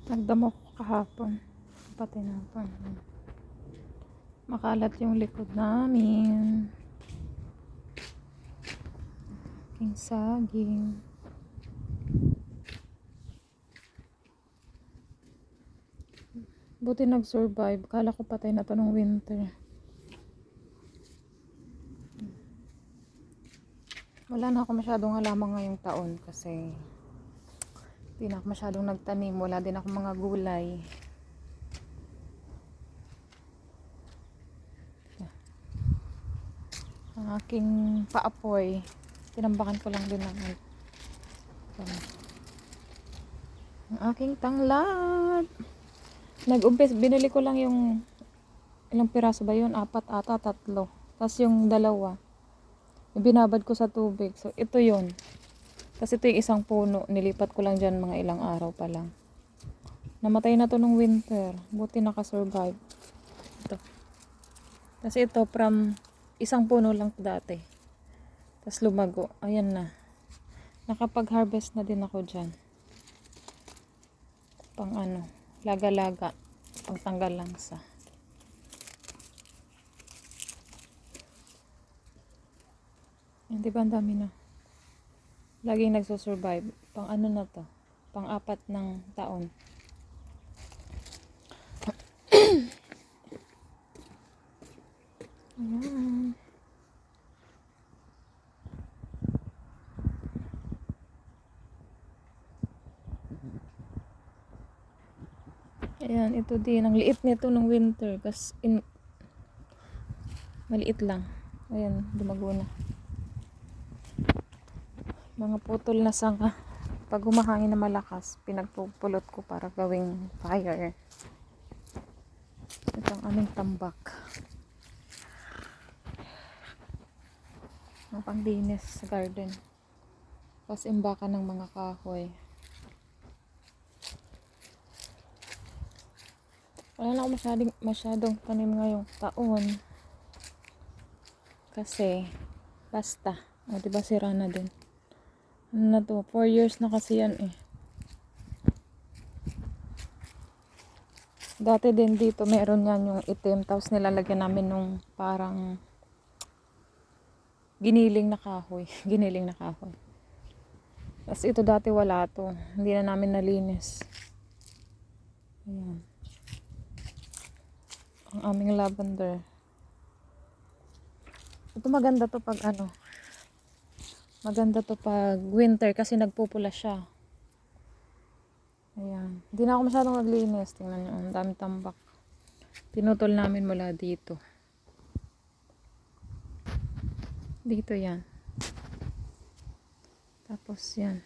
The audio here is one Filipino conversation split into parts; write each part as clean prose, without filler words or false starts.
Nagdamo ko kahapon. Pati na po. Makalat yung likod namin. Aking saging. Buti nag-survive. Kala ko patay na to nung winter. Wala na ako masyadong halaman ngayong taon kasi hindi na ako masyadong nagtanim. Wala din ako mga gulay. Ang aking paapoy, tinambakan ko lang din ng ang aking tanglad. Nag-umpis, binili ko lang yung ilang piraso ba yun? 4 ata, 3. Tapos yung 2 binabad ko sa tubig. So ito yun. Kasi ito yung isang puno, nilipat ko lang dyan mga ilang araw pa lang. Namatay na to nung winter. Buti nakasurvive. Ito. Kasi ito from isang puno lang dati. Tapos lumago. Ayan na. Nakapag-harvest na din ako dyan. Pang ano, laga-laga. Pang tanggal langsa. Yan, diba ang dami na. Laging nagsusurvive. Pang ano na to? Pang 4 ng taon. Ayan. Ayan, ito din. Ang liit nito nung winter. Kasi maliit lang. Ayan, dumago na. Mga putol na sanga. Pag humahangin na malakas, pinagpupulot ko para gawing fire. Ito ang aming tambak. Ang panglinis sa garden. Tapos imbakan ng mga kahoy. Wala na ako masyadong tanim ngayong taon. Kasi, basta. O, diba sira na din. Ano na to? 4 years na kasi yan eh. Dati din dito, meron yan yung itim. Tapos nilalagyan namin nung parang giniling na kahoy. Giniling na kahoy. Tapos ito dati wala to. Hindi na namin nalinis. Ayan. Ang aming lavender. Ito maganda to pag ano. Maganda to pag winter kasi nagpupula siya. Ayan. Hindi na ako masyadong naglinis. Tingnan nyo. Ang dami tambak. Pinutol namin mula dito. Dito yan. Tapos yan.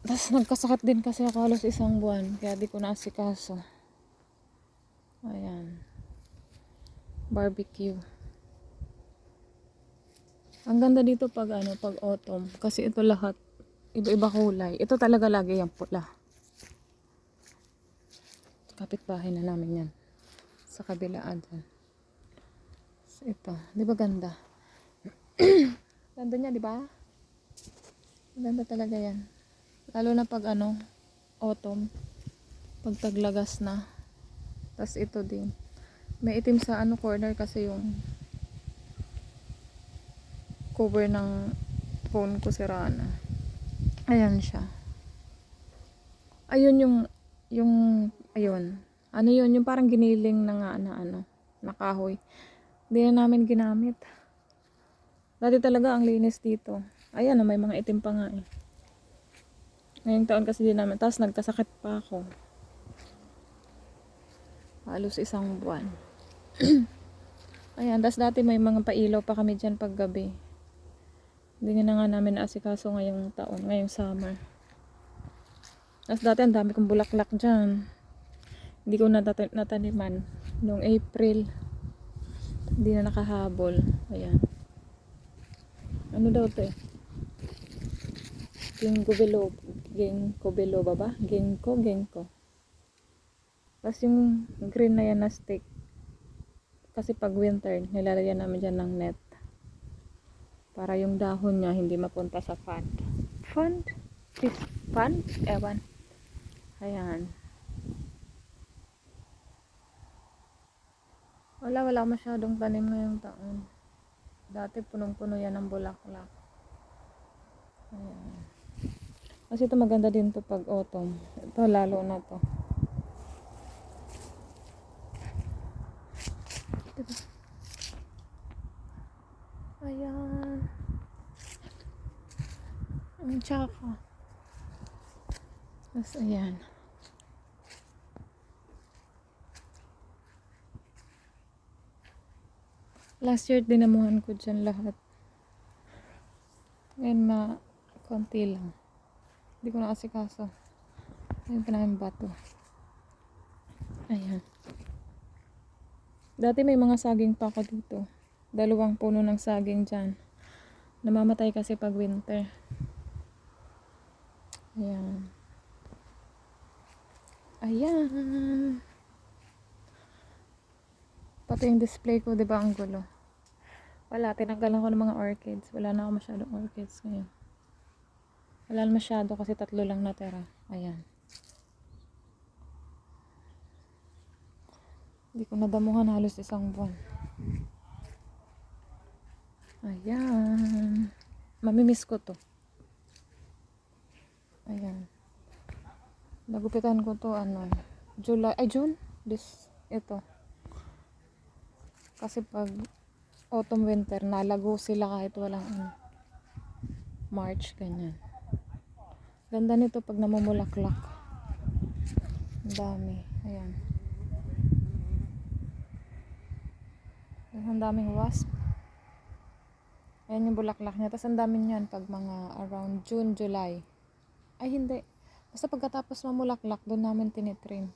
Tapos nagkasakit din kasi ako halos 1 buwan. Kaya di ko naasikaso. Ayan. Barbecue. Ang ganda dito pag ano, pag autumn. Kasi ito lahat, iba-iba kulay. Ito talaga lagi yung pula. Kapitbahay na namin yan. Sa kabilaan dyan. So, ito. Di ba ganda? Ganda niya, di ba? Ganda talaga yan. Lalo na pag ano, autumn. Pag taglagas na. Tapos ito din. May itim sa ano corner kasi yung cover ng phone ko sira na. Ayan siya. Ayun ayun. Ano yun? Yung parang giniling na nga na ano, na kahoy. Hindi na namin ginamit. Dati talaga ang linis dito. Ayan, may mga itim pa nga eh. Ngayong taon kasi din namin. Tapos nagkasakit pa ako. Halos 1 buwan. Ayan, tapos dati may mga pailaw pa kami dyan pag gabi. Hindi na nga namin naasikaso ngayong taon, ngayong summer. Tapos dati ang dami kong bulaklak dyan. Hindi ko nataniman. Noong April, hindi na nakahabol. Ayan. Ano daw to eh? Ginkgo biloba ba? Ginkgo. Tapos yung green na yan na stick. Kasi pag winter, nilalagyan namin dyan ng net. Para yung dahon niya hindi mapunta sa fan. Fan? Ewan. Ayan. Wala masyadong tanim ngayong taon. Dati punong-puno yan ng bulaklak. Ayan. Kasi ito maganda din to pag autumn. Ito lalo na to. Diba? Ayan. Ang tsaka. Tapos ayan. Last year dinamuhan ko dyan lahat. Ngayon konti lang. Hindi ko na asikaso. Ayun pa namin bato. Ayan. Dati may mga saging pa ako dito. 2 puno ng saging dyan. Namamatay kasi pag winter. Ayan. Ayan. Pati yung display ko, diba ang gulo? Wala, tinanggalan ko ng mga orchids. Wala na ako masyadong orchids ngayon. Wala na masyado kasi 3 lang natira. Ayan. Hindi ko nadamuhan halos 1 buwan. Ayan. Mamimiss ko to. Ayan. Nagupitan ko to June? Ito. Kasi pag autumn winter, nalago sila kahit walang March, ganyan. Ganda nito pag namumulaklak. Ang dami. Ayan. Ang daming wasp. Ayan yung bulaklak niya. Tapos ang dami niyan pag mga around June, July. Ay hindi. Basta pagkatapos mamulaklak, doon namin tinitrim.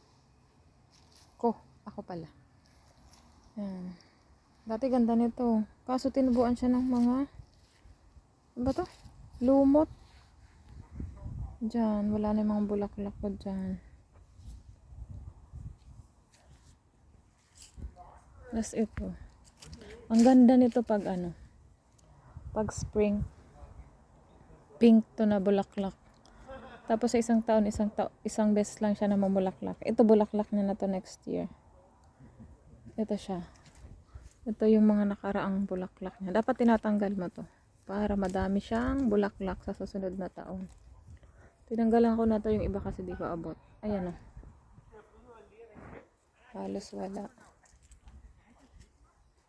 Ako pala. Ayan. Dati ganda nito. Kaso tinubuan siya ng mga ano ba to? Lumot. Diyan. Wala na yung mga bulaklak ko dyan. Tapos ito. Ang ganda nito pag pag spring. Pink to na bulaklak. Tapos sa isang beses lang siya na mamulaklak. Ito bulaklak niya na to next year. Ito siya. Ito yung mga nakaraang bulaklak niya. Dapat tinatanggal mo to para madami siyang bulaklak sa susunod na taon. Tinanggalan ko na to yung iba kasi di ko abot. Ayan o. Halos wala.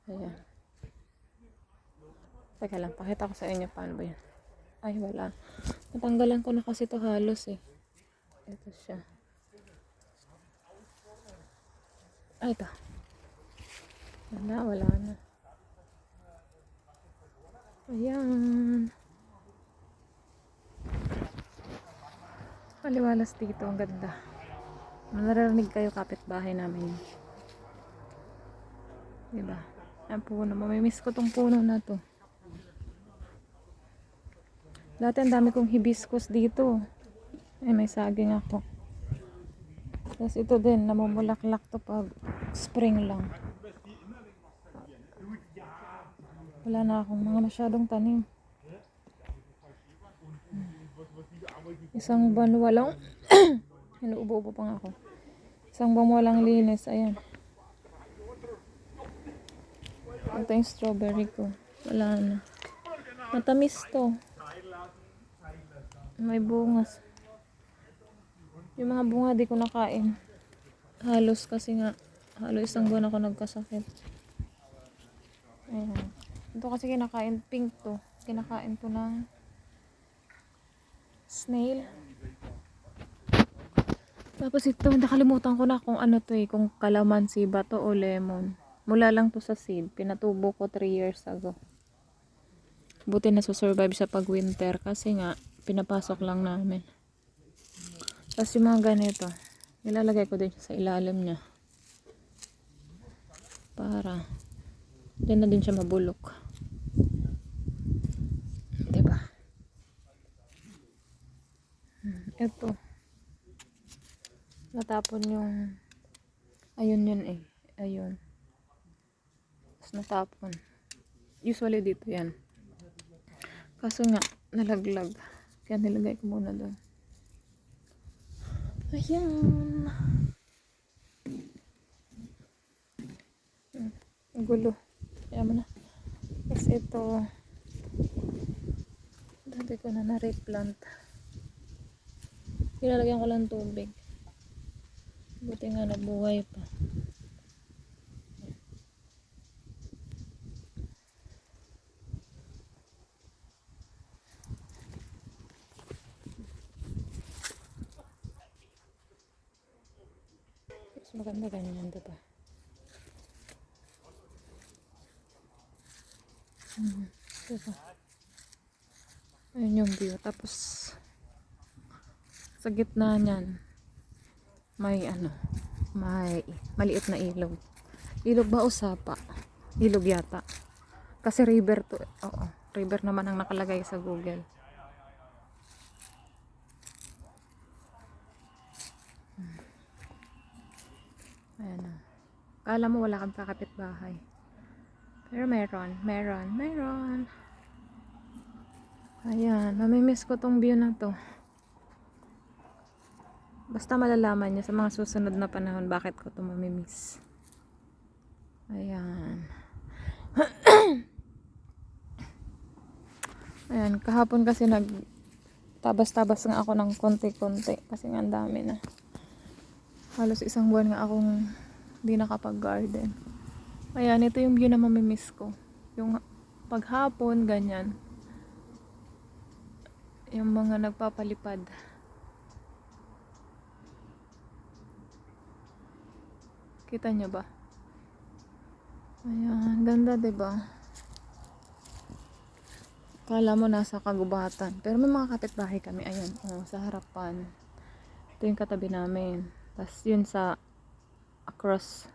Ayan. Teka lang, pakita ko sa inyo paano ba yan. Ay, wala. Natanggalan ko na kasi to halos eh. Ito siya. Ay, ito. Wala na. Ayan. Maliwalas dito, ang ganda. Naririnig kayo kapitbahay namin. Diba? Ang puno. Mamimiss ko tong puno na to. Dati ang dami kong hibiscus dito. Ay, may saging ako. Tapos ito din, namumulaklak to pag spring lang. Wala na akong mga masyadong tanim. Isang buwan walang inuubo-ubo pa nga ako. Isang buwan walang linis. Ayan. Ito yung strawberry ko. Wala na. Matamis to. May bungas. Yung mga bunga di ko nakain. Halos kasi nga halos 1 buwan ako nagkasakit. Ayan. Ito kasi kinakain, pink to. Kinakain to ng snail. Tapos ito, nakalimutan ko na kung ano to kung kalamansi ba to o lemon. Mula lang to sa seed. Pinatubo ko 3 years ago. Buti na survive siya pag winter kasi nga pinapasok lang namin. Tapos yung mga ganito, nilalagay ko din sa ilalim niya. Para diyan na din siya mabulok. Diba? Ito. Natapon yung ayun yun ayun. Tapos natapon. Usually dito yan. Kaso nga nalaglag. Kaya nilagay ko muna doon. Ayan. Ang gulo. Kaya mo na. Tapos ito. Dati ko na na-replant. Pinalagyan ko lang tubig. Buti nga nabuhay pa. Mas maganda ganyan, diba? Diba? Ayun yung view. Tapos sa gitna niyan may may maliit na ilog. Ilog ba o sapa? Ilog yata. Kasi river to. Oo, river naman ang nakalagay sa Google. Ayan na. Kala mo wala kang kakapitbahay. Pero meron. Ayan, mamimiss ko tong view na to. Basta malalaman niya sa mga susunod na panahon bakit ko to mamimiss. Ayan. Ayan, kahapon kasi tabas-tabas nga ako ng konti-konti kasi nga ang dami na. Halos isang buwan nga akong hindi nakapag-garden. Ayan, ito yung view na mamimiss ko. Yung paghapon, ganyan. Yung mga nagpapalipad. Kita nyo ba? Ayan, ganda diba? Kala mo nasa kagubatan. Pero may mga kapitbahay kami. Ayan, sa harapan. Ito yung katabi namin. Tapos yun sa across.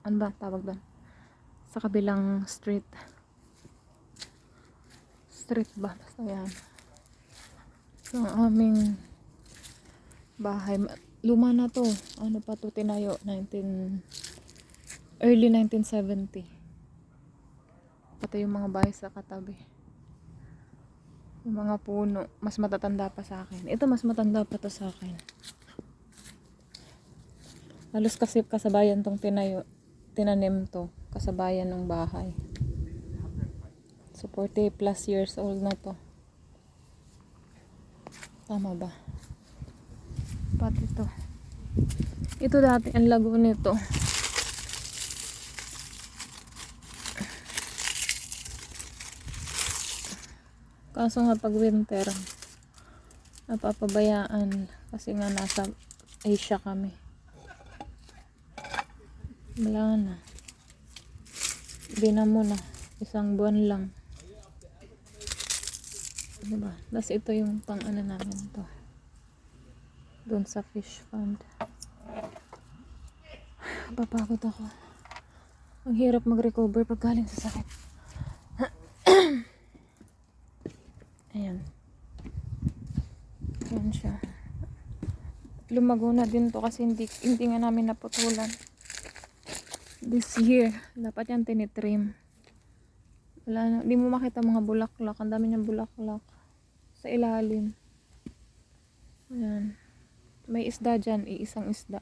Ano ba tawag doon? Sa kabilang street. Street ba? Basta yan. So, ang aming bahay. Luma na to. Ano pa to tinayo? Early 1970. Pati yung mga bahay sa katabi. Yung mga puno. Mas matatanda pa sa akin. Ito mas matanda pa to sa akin. Halos kasi kasabayan tong tinanim to. Kasabayan ng bahay. So 40 plus years old na to. Tama ba? Pati to. Ito dati ang lago nito. Kaso nga pag winter napapabayaan kasi nga nasa Asia kami. Wala na. Binamo na. Isang buwan lang. Diba? Tapos ito yung pang namin to. Doon sa fish pond. Papagod ako. Ang hirap mag-recover pag galing sa sakit. Ayan. Ayan siya. Lumago na din to kasi hindi nga namin naputulan. This year. Dapat yan tinitrim. Wala na. Hindi mo makita mga bulaklak. Ang dami niyang bulaklak. Sa ilalim. Ayan. May isda dyan. Iisang isda.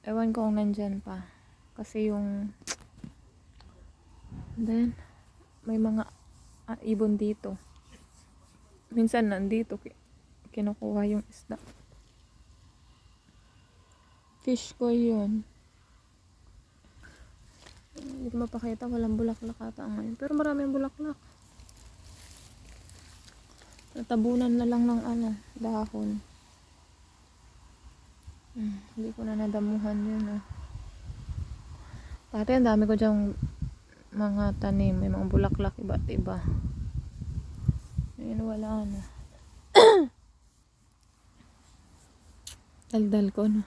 Ewan ko kung nandyan pa. Kasi yung then may mga ibon dito. Minsan nandito kinukuha yung isda. Fish ko yun. Hindi ko mapakita. Walang bulaklak ata ngayon. Pero maraming bulaklak. Natabunan na lang ng dahon. Hindi ko na nadamuhan yun. Dati ang dami ko dyang mga tanim. May mga bulaklak iba't iba. Ngayon wala na. Daldal ko na.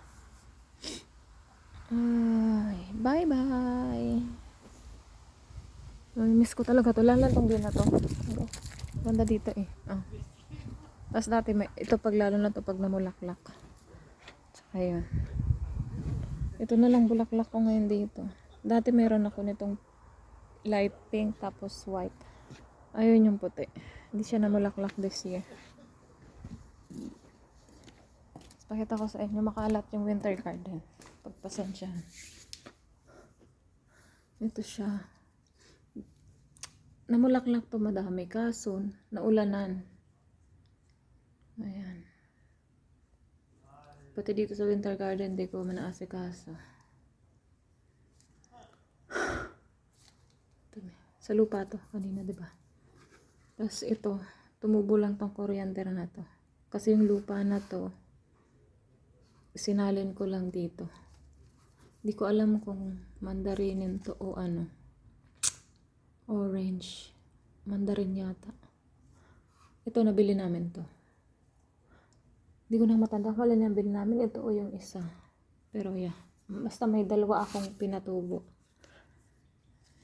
Ay, bye bye. Miss ko talaga to. Lalo tong din na to. Ganda dito eh. Tapos dati ito pag lalo na to pag namulaklak. Tsaka yun. Ito na lang bulaklak ko ngayon dito. Dati meron ako nitong light pink tapos white. Ayun yung puti. Hindi siya namulaklak this year. Pakita ko sa inyo, makalat yung winter garden. Pagpasensyahan. Ito siya. Namulaklak to madami, kaso naulanan. Ayan. Pati dito sa winter garden, di ko manaasikaso. Sa lupa to, kanina, diba? Tapos ito, tumubo lang tong coriander na to. Kasi yung lupa na to, sinalin ko lang dito. Di ko alam kung mandarinin to o ano. Orange. Mandarin yata. Ito, nabili namin to. Di ko na matanda. Wala na nabili namin. Ito o yung isa. Pero yeah. Basta may dalawa akong pinatubo.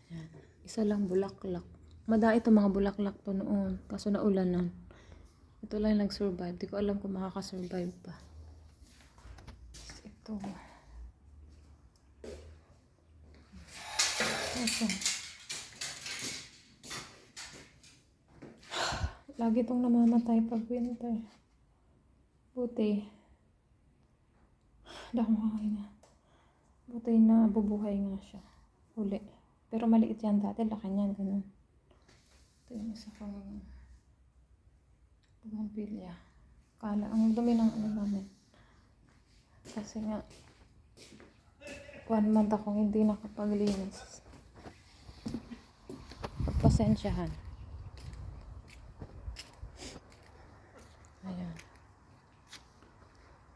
Yan. Isa lang bulaklak. Mada ito mga bulaklak to noon. Kaso naulanan. Ito lang nag-survive. Di ko alam kung makakasurvive pa. Ito. Ito. Lagi itong namamatay pag winter. Buti. Buti na bubuhay nga siya. Uli. Pero maliit yan dati. Laki niyan. Ganun. Ito yung isa kong bougainvillea. Kala. Ang dumi ng ano namin. Kasi nga 1 month akong hindi nakapaglinis. Pagpasensyahan. Ayan.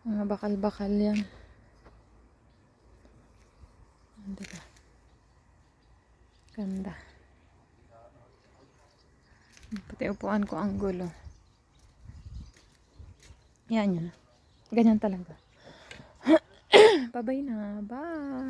Mga bakal-bakal yan. Diba? Ganda. Pati upuan ko ang gulo. Yan yun. Ganyan talaga. Bye-bye na. Bye!